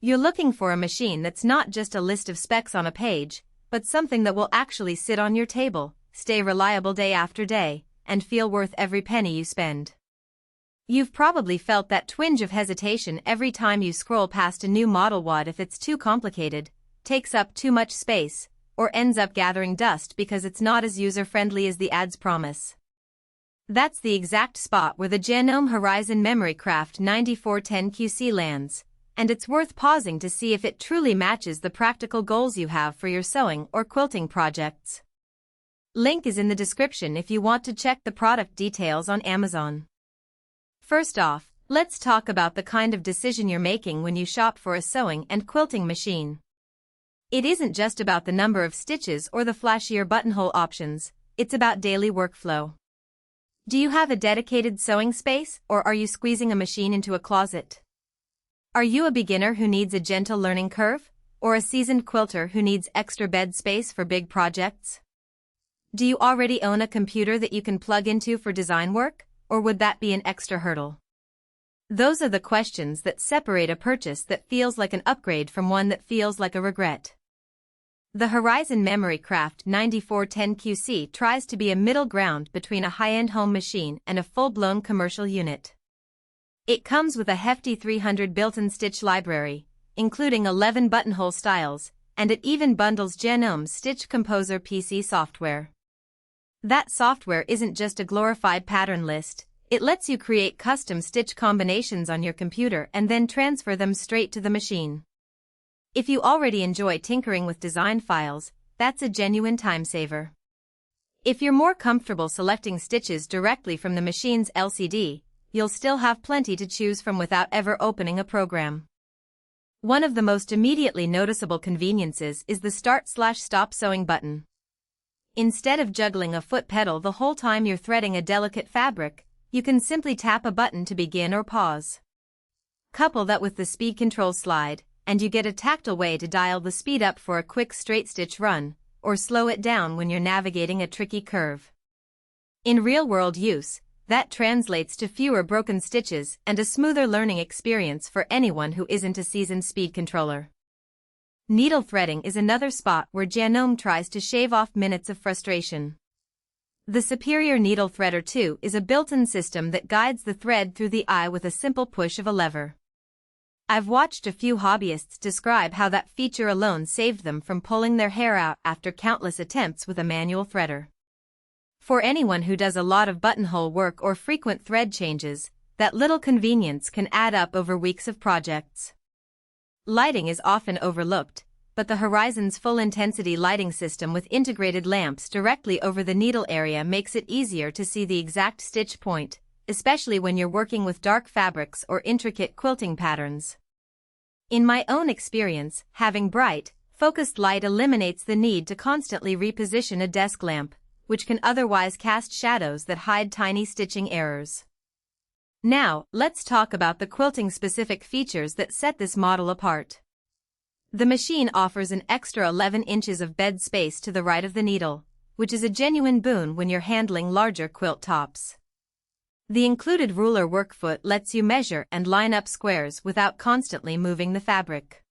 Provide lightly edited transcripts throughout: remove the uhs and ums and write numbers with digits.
You're looking for a machine that's not just a list of specs on a page, but something that will actually sit on your table, stay reliable day after day, and feel worth every penny you spend. You've probably felt that twinge of hesitation every time you scroll past a new model. What if it's too complicated, takes up too much space, or ends up gathering dust because it's not as user-friendly as the ads promise? That's the exact spot where the Janome Horizon Memory Craft 9410QC lands, and it's worth pausing to see if it truly matches the practical goals you have for your sewing or quilting projects. Link is in the description if you want to check the product details on Amazon. First off, let's talk about the kind of decision you're making when you shop for a sewing and quilting machine. It isn't just about the number of stitches or the flashier buttonhole options, it's about daily workflow. Do you have a dedicated sewing space, or are you squeezing a machine into a closet? Are you a beginner who needs a gentle learning curve, or a seasoned quilter who needs extra bed space for big projects? Do you already own a computer that you can plug into for design work, or would that be an extra hurdle? Those are the questions that separate a purchase that feels like an upgrade from one that feels like a regret. The Horizon Memory Craft 9410QC tries to be a middle ground between a high-end home machine and a full-blown commercial unit. It comes with a hefty 300 built-in stitch library, including 11 buttonhole styles, and it even bundles Janome's Stitch Composer PC software. That software isn't just a glorified pattern list, it lets you create custom stitch combinations on your computer and then transfer them straight to the machine. If you already enjoy tinkering with design files, that's a genuine time saver. If you're more comfortable selecting stitches directly from the machine's LCD, you'll still have plenty to choose from without ever opening a program. One of the most immediately noticeable conveniences is the Start/Stop sewing button. Instead of juggling a foot pedal the whole time you're threading a delicate fabric, you can simply tap a button to begin or pause. Couple that with the speed control slide, and you get a tactile way to dial the speed up for a quick straight stitch run, or slow it down when you're navigating a tricky curve. In real-world use, that translates to fewer broken stitches and a smoother learning experience for anyone who isn't a seasoned speed controller. Needle threading is another spot where Janome tries to shave off minutes of frustration. The Superior Needle Threader 2 is a built-in system that guides the thread through the eye with a simple push of a lever. I've watched a few hobbyists describe how that feature alone saved them from pulling their hair out after countless attempts with a manual threader. For anyone who does a lot of buttonhole work or frequent thread changes, that little convenience can add up over weeks of projects. Lighting is often overlooked, but the Horizon's full-intensity lighting system with integrated lamps directly over the needle area makes it easier to see the exact stitch point, especially when you're working with dark fabrics or intricate quilting patterns. In my own experience, having bright, focused light eliminates the need to constantly reposition a desk lamp, which can otherwise cast shadows that hide tiny stitching errors. Now, let's talk about the quilting-specific features that set this model apart. The machine offers an extra 11 inches of bed space to the right of the needle, which is a genuine boon when you're handling larger quilt tops. The included ruler workfoot lets you measure and line up squares without constantly moving the fabric.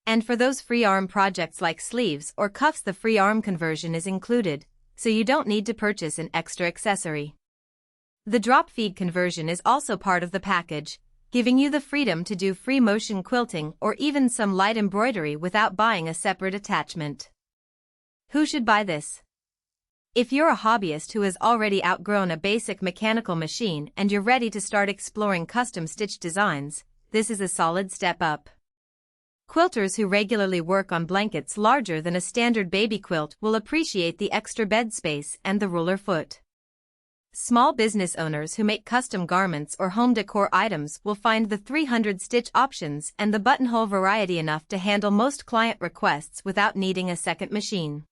And for those free arm projects like sleeves or cuffs, the free arm conversion is included, so you don't need to purchase an extra accessory. The drop feed conversion is also part of the package, giving you the freedom to do free motion quilting or even some light embroidery without buying a separate attachment. Who should buy this? If you're a hobbyist who has already outgrown a basic mechanical machine and you're ready to start exploring custom stitch designs, this is a solid step up. Quilters who regularly work on blankets larger than a standard baby quilt will appreciate the extra bed space and the ruler foot. Small business owners who make custom garments or home decor items will find the 300 stitch options and the buttonhole variety enough to handle most client requests without needing a second machine.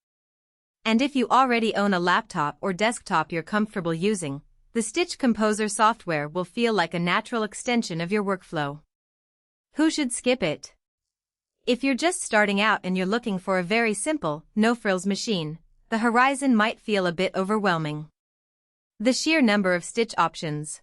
And if you already own a laptop or desktop you're comfortable using, the Stitch Composer software will feel like a natural extension of your workflow. Who should skip it? If you're just starting out and you're looking for a very simple, no-frills machine, the Horizon might feel a bit overwhelming. The sheer number of stitch options,